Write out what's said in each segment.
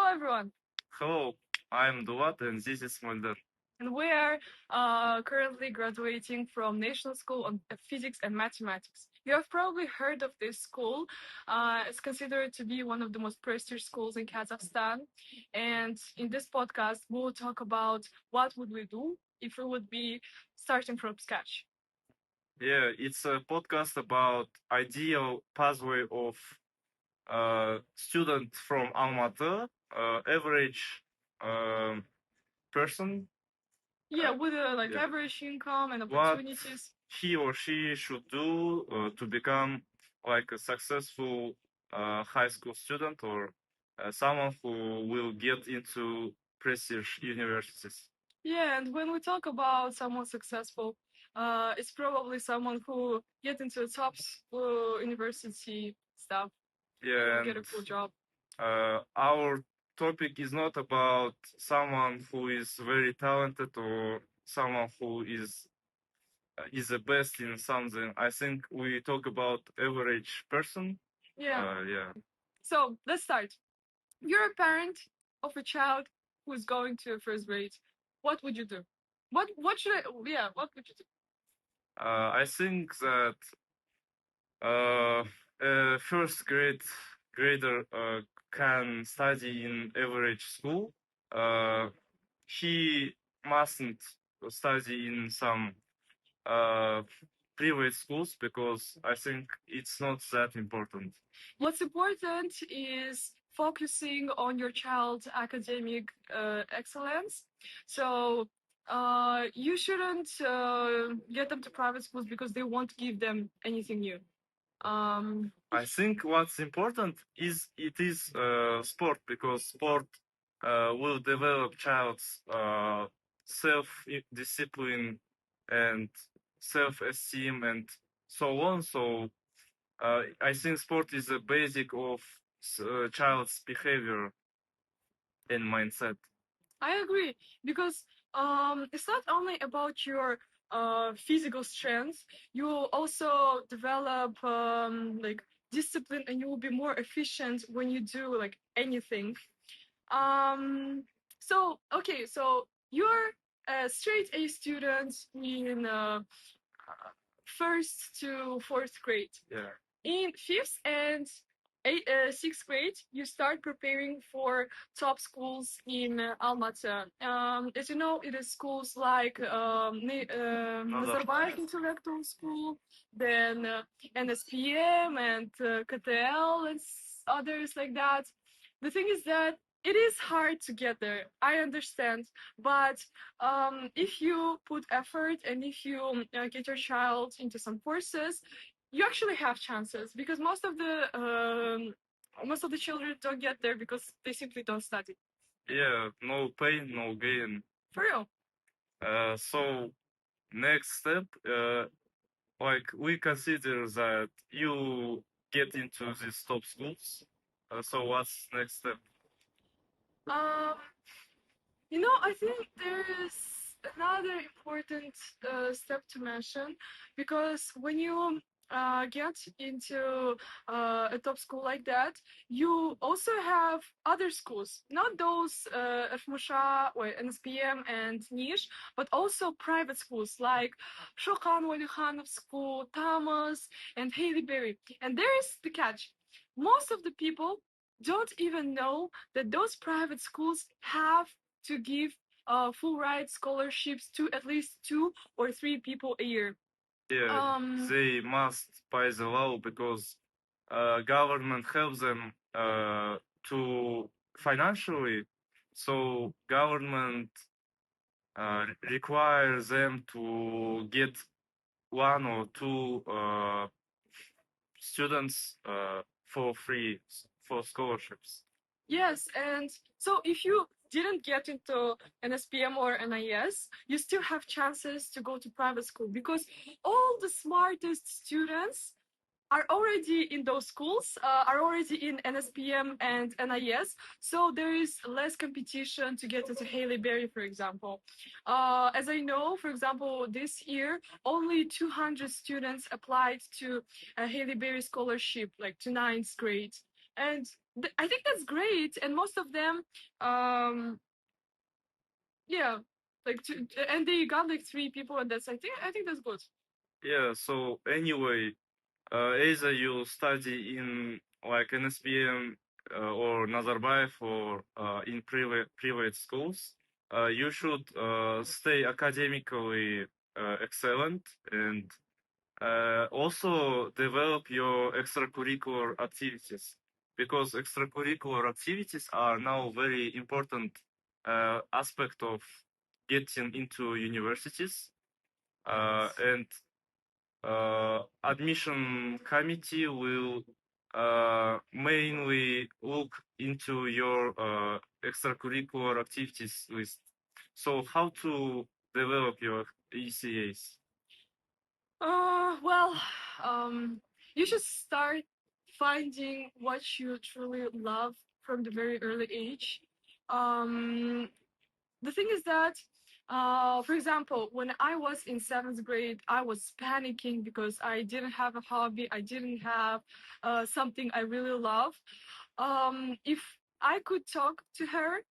everyone. Hello, I'm Dulat and this is Moldir. And we are currently graduating from National School of Physics and Mathematics. You have probably heard of this school. It's considered to be one of the most prestigious schools in Kazakhstan. And in this podcast, we'll talk about what would we do if we would be starting from scratch. Yeah, it's a podcast about ideal pathway of student from Almaty, average person. Yeah, with yeah. average income and What opportunities. he or she should do to become like a successful high school student or someone who will get into prestige universities. Yeah, and when we talk about someone successful, it's probably someone who get into a top university stuff. Yeah, Get a cool job. Our topic is not about someone who is very talented or someone who is the best in something. I think we talk about average person. Yeah. So let's start. You're a parent of a child who is going to first grade. What would you do? What should I? Yeah, what would you do? I think that a first grader can study in average school. He mustn't study in some private schools because I think it's not that important. What's important is focusing on your child's academic excellence. So you shouldn't get them to private schools because they won't give them anything new. I think what's important is it is sport because sport will develop child's self-discipline and self-esteem and so on. So I think sport is the basic of child's behavior and mindset. I agree because it's not only about your physical strength. You will also develop like discipline, and you will be more efficient when you do like anything. So okay, so you're a straight A student in first to fourth grade. Yeah. In fifth and sixth grade, you start preparing for top schools in Almaty. As you know, it is schools like Nazarbayev Intellectual School, then NSPM and KTL and others like that. The thing is that it is hard to get there. I understand, but if you put effort and if you get your child into some courses, you actually have chances because most of the children don't get there because they simply don't study. Yeah, no pain, no gain. For real. So next step, like we consider that you get into these top schools. So what's next step? Um, I think there is another important step to mention because when you get into a top school like that, you also have other schools, not those FMSHA or NSPM and Niche, but also private schools like Shokan Walikhanov School, Thomas, and Haley Berry. And there is the catch. Most of the people don't even know that those private schools have to give full ride scholarships to at least 2 or 3 people a year. Yeah, they must by the law because government helps them to financially. So government requires them to get 1 or 2 students for free for scholarships. Yes, and so if you didn't get into an SPM or an IES, you still have chances to go to private school because all the smartest students are already in those schools, are already in NSPM and NIS, so there is less competition to get into Haley Berry, for example. As I know, for example, this year, only 200 students applied to a Haley Berry scholarship, like to 9th grade. and I think that's great. And most of them, um, yeah, like and they got like 3 people, and that's I think that's good. Yeah, so anyway, either you study in like NSPM or Nazarbayev or in private schools, you should stay academically excellent and also develop your extracurricular activities, because extracurricular activities are now very important aspect of getting into universities, and admission committee will mainly look into your extracurricular activities list. So how to develop your ECAs? Well, you should start finding what you truly love from the very early age. Um, the thing is that, for example, when I was in 7th grade, I was panicking because I didn't have a hobby, I didn't have something I really love. If I could talk to her,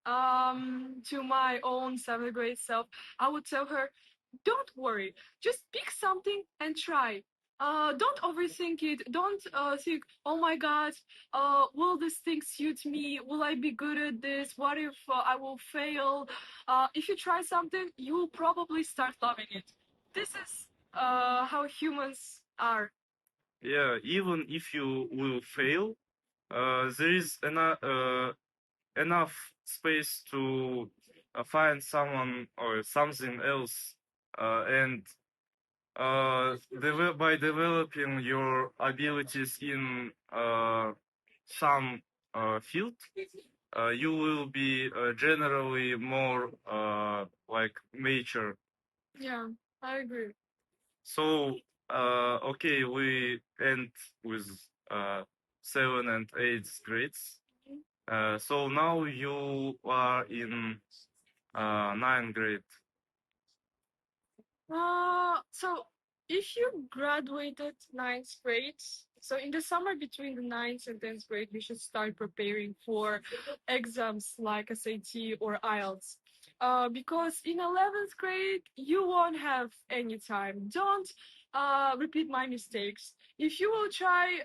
to my own 7th grade self, I would tell her, don't worry, just pick something and try. Don't overthink it. Don't think, oh my god, will this thing suit me? Will I be good at this? What if I will fail? If you try something, you will probably start loving it. This is how humans are. Yeah, even if you will fail, there is enough space to find someone or something else, and by developing your abilities in some field, you will be generally more like mature. Yeah, I agree. So okay, we end with uh, 7 and 8 grades. So now you are in 9th grade. So if you graduated 9th grade, so in the summer between the 9th and 10th grade, you should start preparing for exams like SAT or IELTS. Because in 11th grade, you won't have any time. Don't repeat my mistakes. If you will try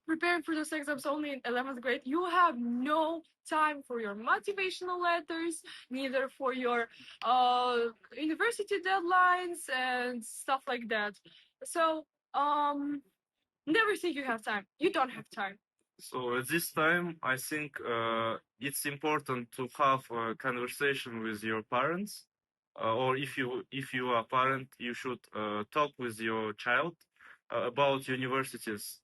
preparing for those exams only in 11th grade, you have no time for your motivational letters, neither for your university deadlines and stuff like that. So, never think you have time. You don't have time. So at this time, I think it's important to have a conversation with your parents, or if you are a parent, you should talk with your child about universities,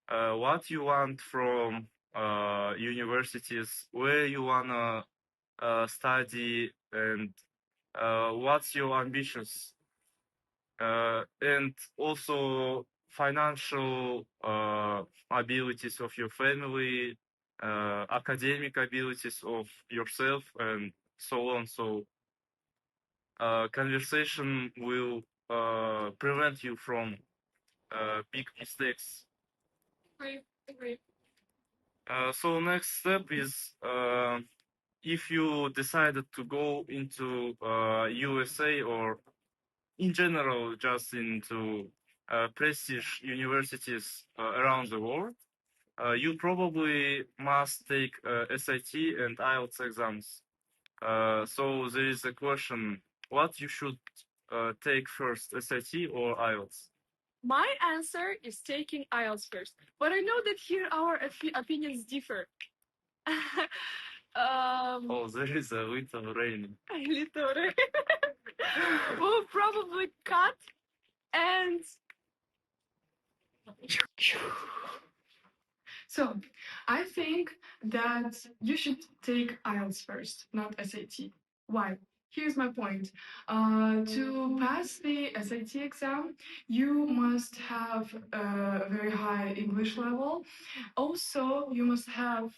what you want from universities, where you wanna study, and what's your ambitions, and also financial abilities of your family, academic abilities of yourself, and so on. So conversation will prevent you from big mistakes. Agree, agree. So next step is, if you decided to go into USA or in general just into prestige universities around the world, you probably must take SAT and IELTS exams. So there is a question: what you should take first, SAT or IELTS? My answer is taking IELTS first, but I know that here our opinions differ. Oh, there is a little rain. Little. We'll probably cut and so I think that you should take IELTS first, not SAT. Why? Here's my point. To pass the SAT exam, you must have a very high English level. Also, you must have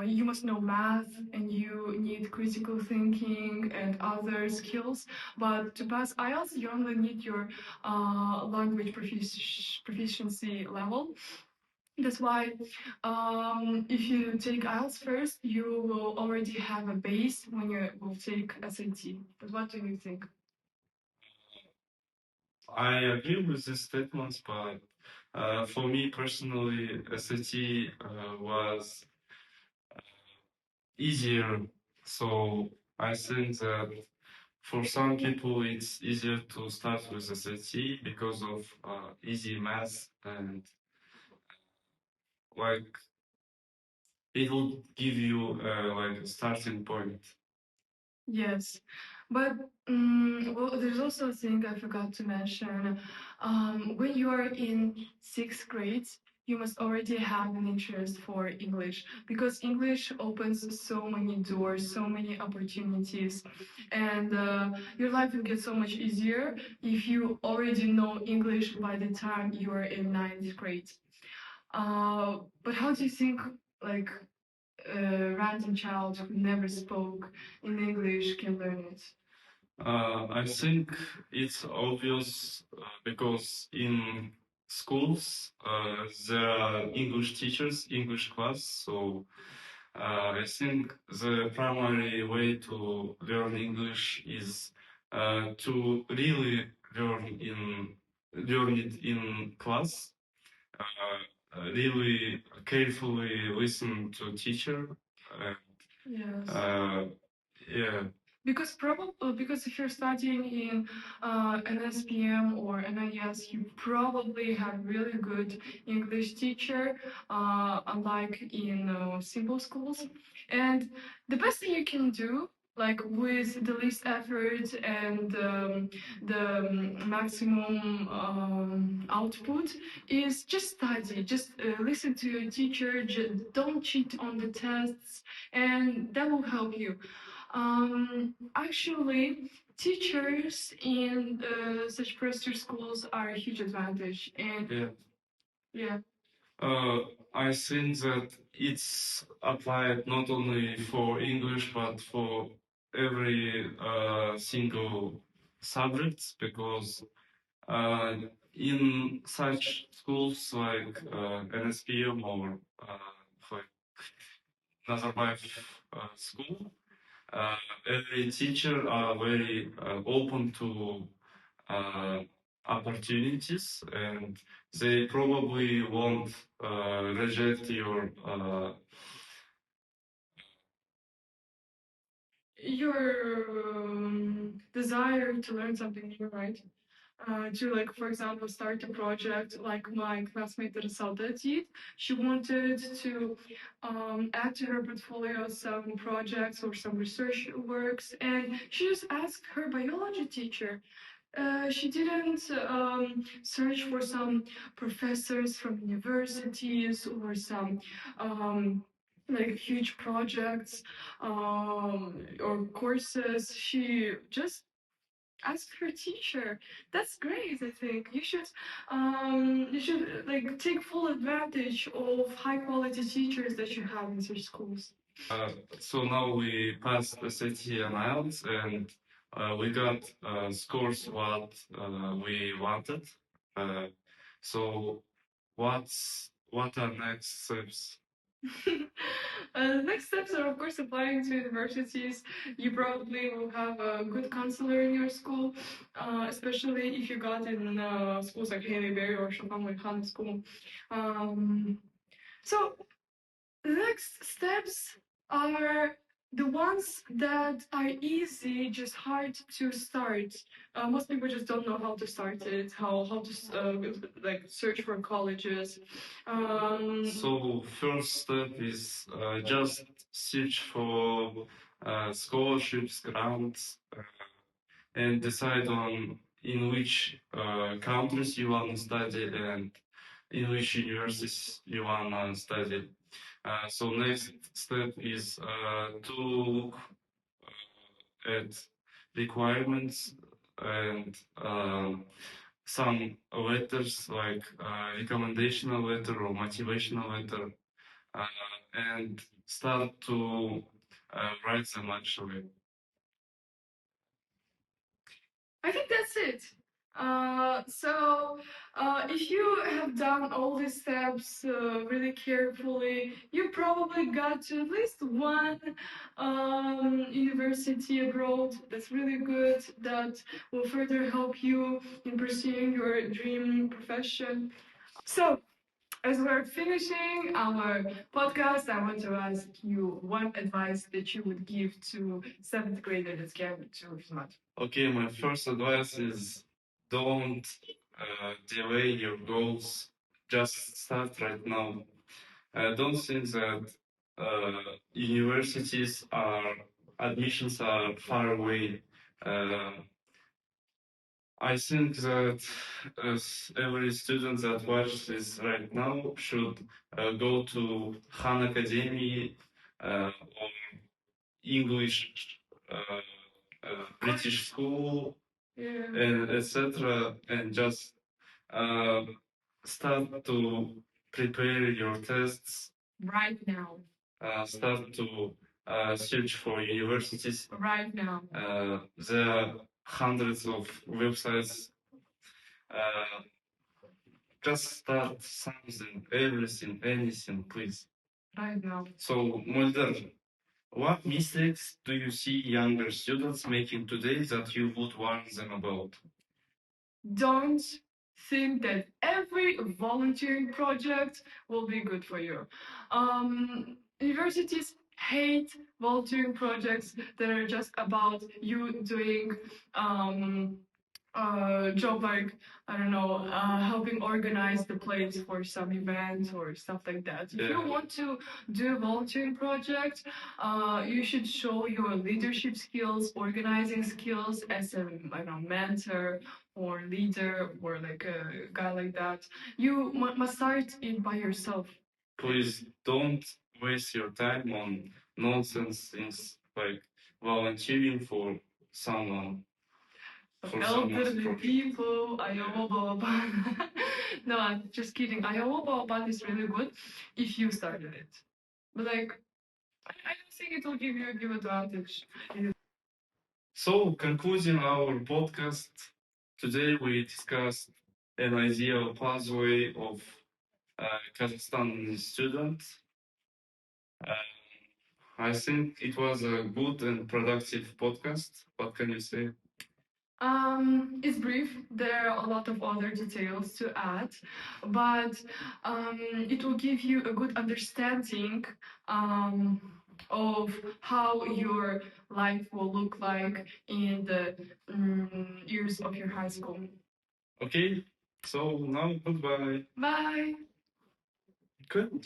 you must know math, and you need critical thinking and other skills. But to pass IELTS, you only need your language proficiency level. That's why if you take IELTS first, you will already have a base when you will take SAT. But what do you think? I agree with these statements, but for me personally, SAT was easier. So I think that for some people it's easier to start with SAT because of easy math and like it will give you like a starting point. Yes, but well, there's also a thing I forgot to mention. When you are in sixth grade, you must already have an interest for English because English opens so many doors, so many opportunities, and your life will get so much easier if you already know English by the time you are in ninth grade. But how do you think, like, a random child who never spoke in English can learn it? I think it's obvious because in schools there are English teachers, English class. So I think the primary way to learn English is to really learn it in class. Really carefully listen to teacher. Yes. Yeah. Because if you're studying in NSPM or NIS, you probably have really good English teacher, unlike in simple schools. And the best thing you can do, like with the least effort and the maximum output, is just study. Just listen to your teacher. Don't cheat on the tests, and that will help you. Actually, teachers in such prestigious schools are a huge advantage, and yeah. Yeah. I think that it's applied not only for English but for every single subject because uh, in such schools like NSPM or like Nazarbayev school, uh, every teacher are very open to uh, opportunities and they probably won't reject your desire to learn something new, right? To, like, for example, start a project like my classmate Salda did. She wanted to add to her portfolio some projects or some research works, and she just asked her biology teacher. She didn't search for some professors from universities or some like huge projects or courses. She just ask her teacher. That's great. I think you should like take full advantage of high quality teachers that you have in such schools. So now we passed SAT and IELTS and we got scores what we wanted. Uh, so what are next steps? Next steps are, of course, applying to universities. You probably will have a good counselor in your school, especially if you got in schools like Haleyberry or Chopin School. Um, so the next steps are the ones that are easy, just hard to start. Most people just don't know how to start it, how to like search for colleges. So first step is just search for scholarships, grants, and decide on in which countries you want to study and in which universities you want to study. So next step is to look add requirements and some letters like recommendational letter or motivational letter, and start to write them actually. I think that's it. If you have done all these steps really carefully, you probably got to at least one university abroad that's really good, that will further help you in pursuing your dream profession. So, as we're finishing our podcast, I want to ask you one advice that you would give to seventh graders that came to FIZMAT. Okay, my first advice is don't delay your goals. Just start right now. Don't think that universities are admissions are far away. I think that every student that watches this right now should go to Han Academy or English British school, and etc. And just start to prepare your tests right now. Start to search for universities right now. There are hundreds of websites. Just start something, everything, anything, please. Right now. So, Moldir, what mistakes do you see younger students making today that you would warn them about? Don't think that every volunteering project will be good for you. Universities hate volunteering projects that are just about you doing job like, I don't know, helping organize the place for some event or stuff like that. If you want to do a volunteering project, you should show your leadership skills, organizing skills as a, I don't know, mentor or leader or like a guy like that. You must start it by yourself. Please don't waste your time on nonsense things like volunteering for someone. For Elderly people, Iowa Baobab. No, I'm just kidding. Iowa Baobab is really good if you started it. But like, I don't think it will give you a give advantage. So, concluding our podcast, today we discussed an ideal pathway of Kazakhstani student. I think it was a good and productive podcast. What can you say? It's brief. There are a lot of other details to add, but it will give you a good understanding of how your life will look like in the years of your high school. Okay, so now goodbye. Bye. Good.